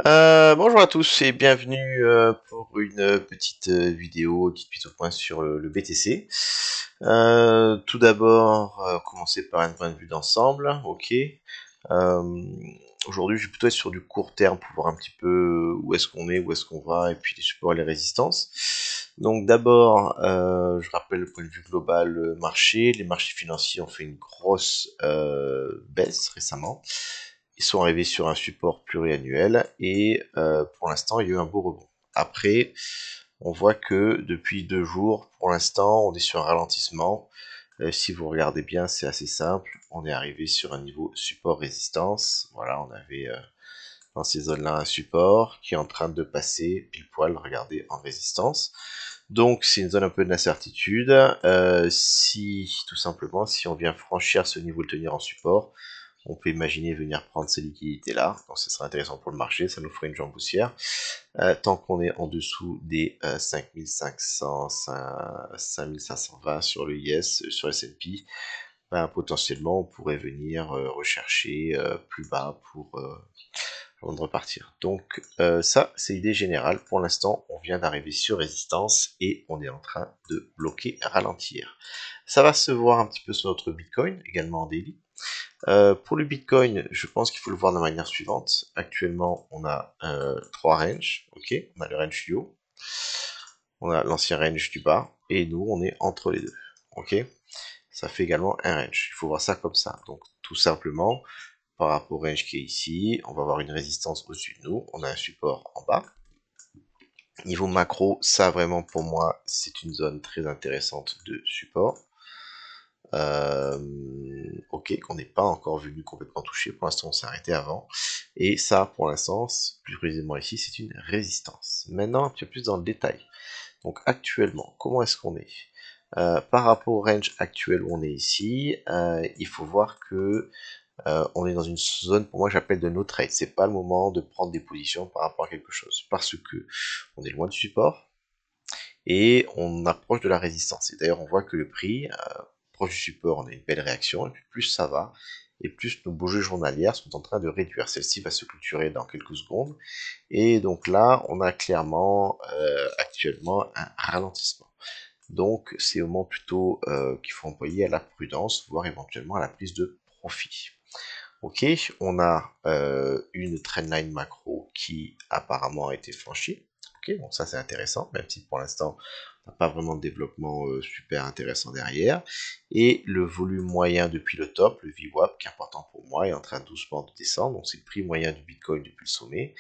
Bonjour à tous et bienvenue pour une petite vidéo, petite mise au point sur le BTC. Tout d'abord, commencer par un point de vue d'ensemble, ok. Euh, Aujourd'hui, je vais plutôt être sur du court terme pour voir un petit peu où est-ce qu'on est, où est-ce qu'on va, et puis les supports et les résistances. Donc d'abord, je rappelle le point de vue global marché. Les marchés financiers ont fait une grosse baisse récemment. Ils sont arrivés sur un support pluriannuel et pour l'instant, il y a eu un beau rebond. Après, on voit que depuis 2 jours, pour l'instant, on est sur un ralentissement. Si vous regardez bien, c'est assez simple. On est arrivé sur un niveau support-résistance. Voilà, on avait dans ces zones-là un support qui est en train de passer pile poil, regardez, en résistance. Donc c'est une zone un peu d'incertitude. Si tout simplement, si on vient franchir ce niveau, le tenir en support, on peut imaginer venir prendre ces liquidités là, donc ce serait intéressant pour le marché, ça nous ferait une jambe haussière. Tant qu'on est en dessous des 5500, 5520 sur le IS, sur S&P, ben, potentiellement on pourrait venir rechercher plus bas pour avant de repartir. Donc ça, c'est l'idée générale. Pour l'instant, on vient d'arriver sur résistance et on est en train de bloquer, ralentir. Ça va se voir un petit peu sur notre Bitcoin, également en daily. Pour le Bitcoin, je pense qu'il faut le voir de la manière suivante. Actuellement, on a trois ranges, ok. On a le range du haut, on a l'ancien range du bas, et nous, on est entre les deux, ok. Ça fait également un range. Il faut voir ça comme ça. Donc, tout simplement, par rapport au range qui est ici, on va avoir une résistance au-dessus de nous, on a un support en bas. Niveau macro, ça vraiment pour moi, c'est une zone très intéressante de support. Ok, qu'on n'est pas encore venu complètement toucher. Pour l'instant, on s'est arrêté avant. Et ça, pour l'instant, plus précisément ici, c'est une résistance. Maintenant, un petit peu plus dans le détail. Donc, actuellement, comment est-ce qu'on est, par rapport au range actuel où on est ici, il faut voir que on est dans une zone, pour moi, j'appelle de no trade. C'est pas le moment de prendre des positions par rapport à quelque chose. Parce que on est loin du support et on approche de la résistance. Et d'ailleurs, on voit que le prix, proche du support, on a une belle réaction, et puis plus ça va, et plus nos bougies journalières sont en train de réduire. Celle-ci va se clôturer dans quelques secondes, et donc là, on a clairement actuellement un ralentissement. Donc c'est au moment plutôt qu'il faut employer à la prudence, voire éventuellement à la prise de profit. Ok, on a une trendline macro qui apparemment a été franchie. Ok, donc ça c'est intéressant, même si pour l'instant on n'a pas vraiment de développement super intéressant derrière. Et le volume moyen depuis le top, le VWAP, qui est important pour moi, est en train doucement de descendre. Donc c'est le prix moyen du Bitcoin depuis le sommet.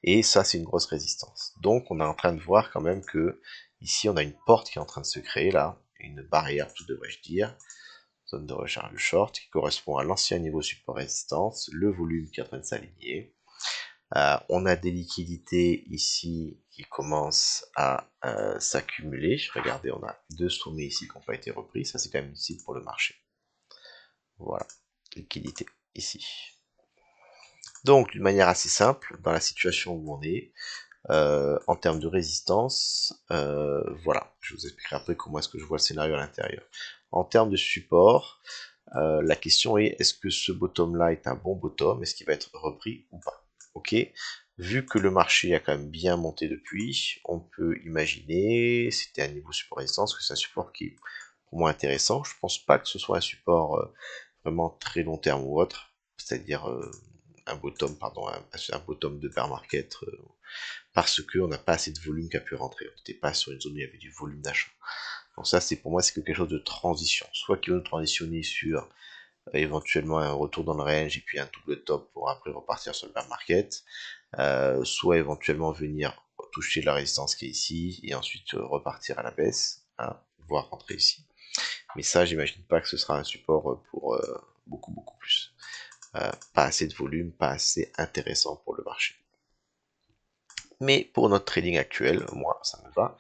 Et ça c'est une grosse résistance. Donc on est en train de voir quand même que ici on a une porte qui est en train de se créer là, une barrière, tout devrais-je dire, zone de recharge short qui correspond à l'ancien niveau support résistance, le volume qui est en train de s'aligner. On a des liquidités ici qui commencent à s'accumuler. Regardez, on a deux sommets ici qui n'ont pas été repris. Ça, c'est quand même utile pour le marché. Voilà, liquidité ici. Donc, d'une manière assez simple, dans la situation où on est, en termes de résistance, voilà, je vous expliquerai après comment est-ce que je vois le scénario à l'intérieur. En termes de support, la question est, est-ce que ce bottom-là est un bon bottom? Est-ce qu'il va être repris ou pas? Ok. Vu que le marché a quand même bien monté depuis, on peut imaginer, c'était un niveau support résistance, que c'est un support qui est pour moi intéressant. Je pense pas que ce soit un support vraiment très long terme ou autre, c'est-à-dire un bottom, pardon, un bottom de bear market, parce qu'on n'a pas assez de volume qui a pu rentrer. On n'était pas sur une zone où il y avait du volume d'achat. Donc ça, c'est pour moi, c'est quelque chose de transition. Soit qu'ils vont transitionner sur éventuellement un retour dans le range et puis un double top pour après repartir sur le bear market, soit éventuellement venir toucher la résistance qui est ici et ensuite repartir à la baisse, hein, voire rentrer ici. Mais ça, j'imagine pas que ce sera un support pour beaucoup plus. Pas assez de volume, pas assez intéressant pour le marché. Mais pour notre trading actuel, moi, ça me va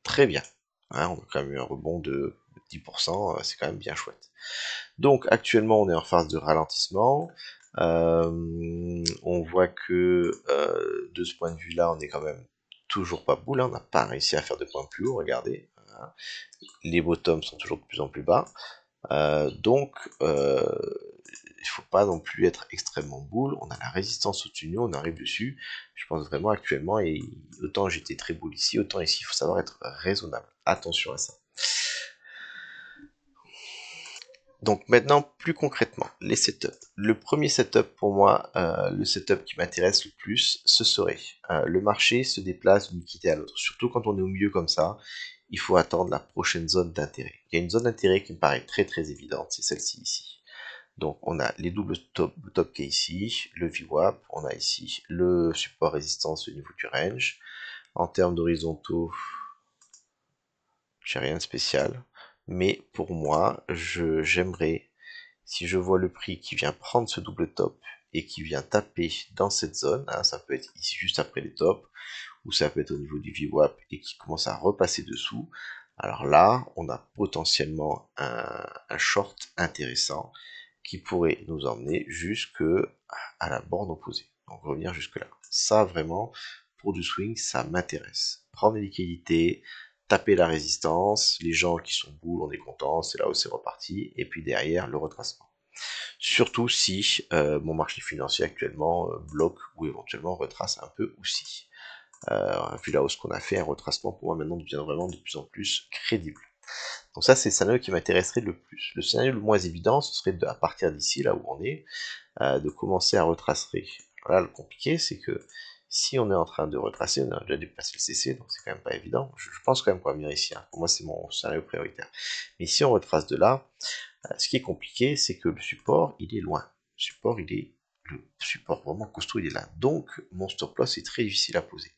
très bien. Hein, on a quand même eu un rebond de 10%, c'est quand même bien chouette. Donc actuellement on est en phase de ralentissement. On voit que de ce point de vue là on est quand même toujours pas boule, hein, on n'a pas réussi à faire de points plus haut, regardez. Hein. Les bottoms sont toujours de plus en plus bas. Donc il faut pas non plus être extrêmement bull. On a la résistance au-dessus de nous, on arrive dessus. Je pense vraiment actuellement, et autant j'étais très bull ici, autant ici, il faut savoir être raisonnable. Attention à ça. Donc maintenant, plus concrètement, les setups. Le premier setup pour moi, le setup qui m'intéresse le plus, ce serait le marché se déplace d'une liquidité à l'autre. Surtout quand on est au milieu comme ça, il faut attendre la prochaine zone d'intérêt. Il y a une zone d'intérêt qui me paraît très très évidente, c'est celle-ci ici. Donc on a les doubles top qui est ici, le VWAP, on a ici le support résistance au niveau du range. En termes d'horizontaux, j'ai rien de spécial. Mais pour moi, j'aimerais, si je vois le prix qui vient prendre ce double top et qui vient taper dans cette zone, hein, ça peut être ici juste après les tops, ou ça peut être au niveau du VWAP et qui commence à repasser dessous, alors là, on a potentiellement un short intéressant qui pourrait nous emmener jusque à la borne opposée. Donc revenir jusque là. Ça vraiment, pour du swing, ça m'intéresse. Prendre les liquidités, taper la résistance, les gens qui sont boules, on est content, c'est là où c'est reparti, et puis derrière, le retracement. Surtout si mon marché financier actuellement bloque ou éventuellement retrace un peu aussi. Vu la hausse qu'on a fait, un retracement pour moi maintenant devient vraiment de plus en plus crédible. Donc ça, c'est le scénario qui m'intéresserait le plus. Le scénario le moins évident, ce serait à partir d'ici, là où on est, de commencer à retracer. Là, le compliqué, c'est que si on est en train de retracer, on a déjà dépassé le CC, donc c'est quand même pas évident. Je pense quand même qu'on va venir ici. Hein. Pour moi, c'est mon scénario prioritaire. Mais si on retrace de là, ce qui est compliqué, c'est que le support, il est loin. Le support vraiment costaud, il est là. Donc, mon stop loss est très difficile à poser.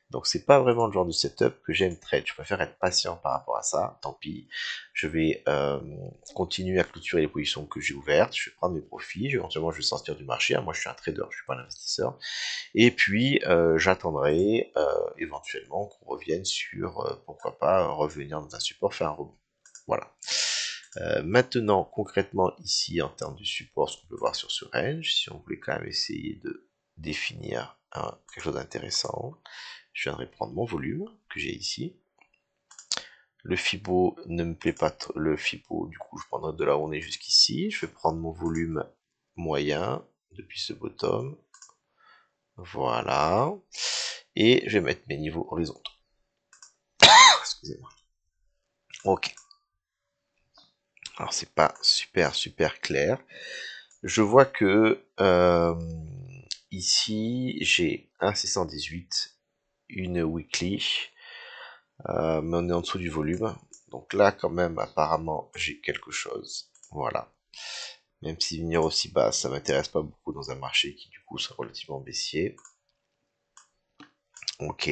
Donc c'est pas vraiment le genre de setup que j'aime trade. Je préfère être patient par rapport à ça. Tant pis, je vais continuer à clôturer les positions que j'ai ouvertes. Je vais prendre mes profits. Éventuellement, je vais sortir du marché. Moi, je suis un trader, je suis pas un investisseur. Et puis j'attendrai éventuellement qu'on revienne sur pourquoi pas revenir dans un support, faire un rebond. Voilà. Maintenant, concrètement, ici, en termes de support, ce qu'on peut voir sur ce range, si on voulait quand même essayer de définir quelque chose d'intéressant, je viendrai prendre mon volume que j'ai ici. Le Fibo ne me plaît pas trop. Le Fibo, du coup, je prendrai de là où on est jusqu'ici. Je vais prendre mon volume moyen depuis ce bottom. Voilà. Et je vais mettre mes niveaux horizontaux. Excusez-moi. Ok. Alors, c'est pas super clair. Je vois que ici, j'ai un 618, une weekly, mais on est en dessous du volume. Donc là, quand même, apparemment, j'ai quelque chose. Voilà. Même si venir aussi bas, ça m'intéresse pas beaucoup dans un marché qui, du coup, sera relativement baissier. Ok.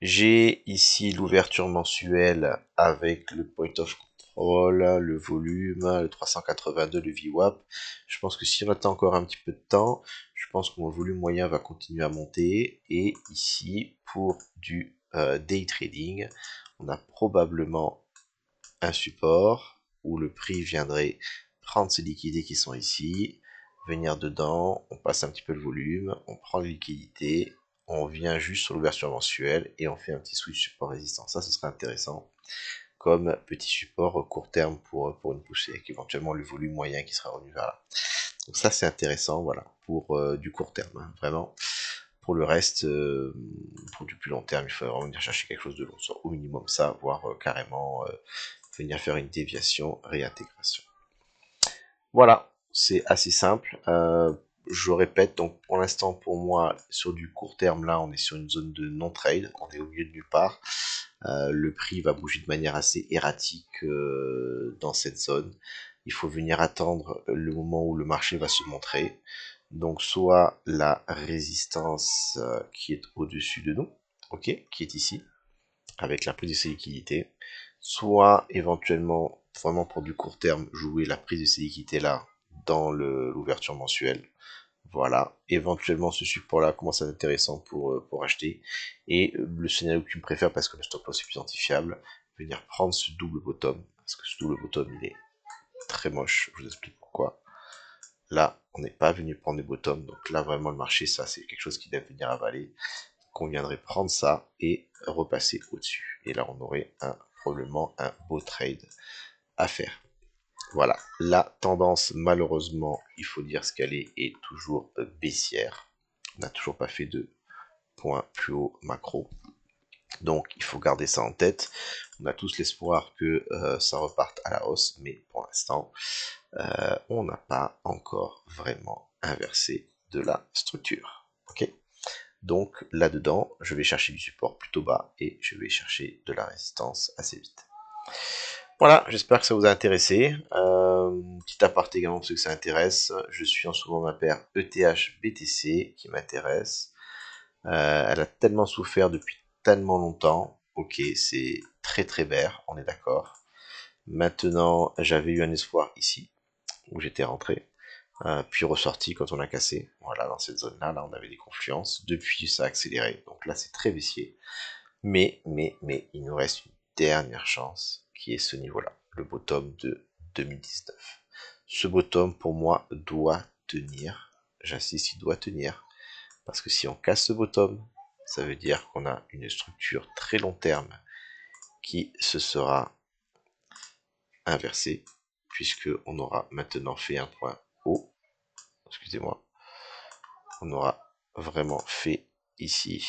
J'ai ici l'ouverture mensuelle avec le point of control, le volume, le 382, le VWAP. Je pense que si on attend encore un petit peu de temps, je pense que mon volume moyen va continuer à monter. Et ici, pour du day trading, on a probablement un support où le prix viendrait prendre ces liquidités qui sont ici, venir dedans, on passe un petit peu le volume, on prend les liquidités, on vient juste sur l'ouverture mensuelle et on fait un petit switch support résistant. Ça, ce serait intéressant comme petit support court terme pour une poussée avec éventuellement le volume moyen qui sera revenu vers là. Donc ça, c'est intéressant, voilà, pour du court terme, hein, vraiment. Pour le reste, pour du plus long terme, il faudra venir chercher quelque chose de long, soit au minimum ça, voire carrément venir faire une déviation, réintégration. Voilà, c'est assez simple. Je répète, donc pour l'instant, pour moi, sur du court terme, là, on est sur une zone de non-trade, on est au milieu de nulle part. Le prix va bouger de manière assez erratique dans cette zone. Il faut venir attendre le moment où le marché va se montrer. Donc soit la résistance qui est au-dessus de nous, ok, qui est ici, avec la prise de ces liquidités, soit éventuellement, vraiment pour du court terme, jouer la prise de ces liquidités là dans l'ouverture mensuelle. Voilà, éventuellement ce support là commence à être intéressant pour acheter. Et le scénario que tu me préfères parce que le stop loss est plus identifiable, venir prendre ce double bottom, parce que ce double bottom il est très moche, je vous explique pourquoi. Là, on n'est pas venu prendre des bottoms, donc là vraiment le marché, ça c'est quelque chose qui doit venir avaler, qu'on viendrait prendre ça et repasser au-dessus. Et là on aurait probablement un beau trade à faire. Voilà, la tendance, malheureusement, il faut dire ce qu'elle est toujours baissière. On n'a toujours pas fait de point plus haut macro. Donc il faut garder ça en tête. On a tous l'espoir que ça reparte à la hausse, mais pour l'instant, on n'a pas encore vraiment inversé de la structure. Ok. Donc là-dedans, je vais chercher du support plutôt bas et je vais chercher de la résistance assez vite. Voilà, j'espère que ça vous a intéressé. Petit aparté également pour ceux que ça intéresse. Je suis en ce moment ma paire ETH-BTC qui m'intéresse. Elle a tellement souffert depuis tellement longtemps. Ok, c'est très très vert, on est d'accord. Maintenant, j'avais eu un espoir ici, où j'étais rentré, puis ressorti quand on a cassé. Voilà, dans cette zone-là, là, on avait des confluences. Depuis, ça a accéléré. Donc là, c'est très baissier. Mais, il nous reste une dernière chance, qui est ce niveau-là, le bottom de 2019. Ce bottom, pour moi, doit tenir. J'insiste, il doit tenir. Parce que si on casse ce bottom, ça veut dire qu'on a une structure très long terme qui se sera inversée, puisque on aura maintenant fait un point haut. Excusez-moi. On aura vraiment fait ici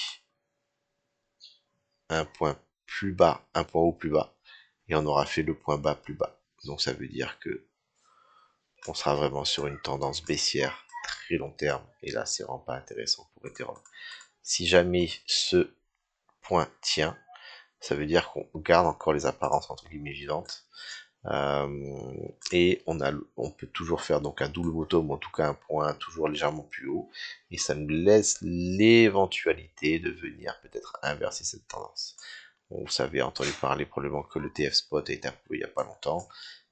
un point plus bas, un point haut plus bas, et on aura fait le point bas plus bas. Donc ça veut dire que on sera vraiment sur une tendance baissière très long terme, et là c'est vraiment pas intéressant pour Ethereum. Si jamais ce point tient, ça veut dire qu'on garde encore les apparences entre guillemets vivantes. Et on peut toujours faire donc un double bottom, ou en tout cas un point toujours légèrement plus haut, et ça nous laisse l'éventualité de venir peut-être inverser cette tendance. Bon, vous savez, entendu parler probablement que le TF Spot a été approuvé il n'y a pas longtemps.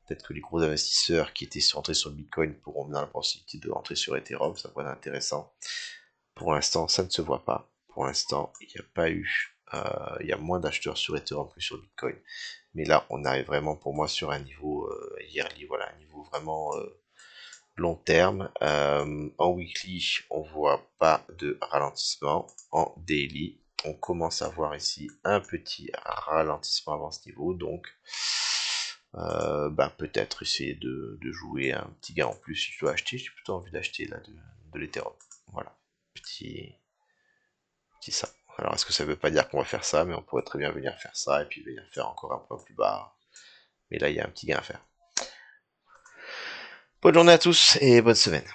Peut-être que les gros investisseurs qui étaient rentrés sur le Bitcoin pourront venir la possibilité de rentrer sur Ethereum, ça pourrait être intéressant. Pour l'instant, ça ne se voit pas. Pour l'instant, il n'y a pas eu, il y a moins d'acheteurs sur Ethereum que sur Bitcoin. Mais là, on arrive vraiment pour moi sur un niveau yearly, voilà, un niveau vraiment long terme. En weekly, on voit pas de ralentissement. En daily, on commence à voir ici un petit ralentissement avant ce niveau. Donc, peut-être essayer de jouer un petit gain en plus si je dois acheter. J'ai plutôt envie d'acheter là de l'Ethereum. Voilà, petit ça. Alors, est-ce que ça veut pas dire qu'on va faire ça, mais on pourrait très bien venir faire ça et puis venir faire encore un point plus bas. Mais là, il y a un petit gain à faire. Bonne journée à tous et bonne semaine.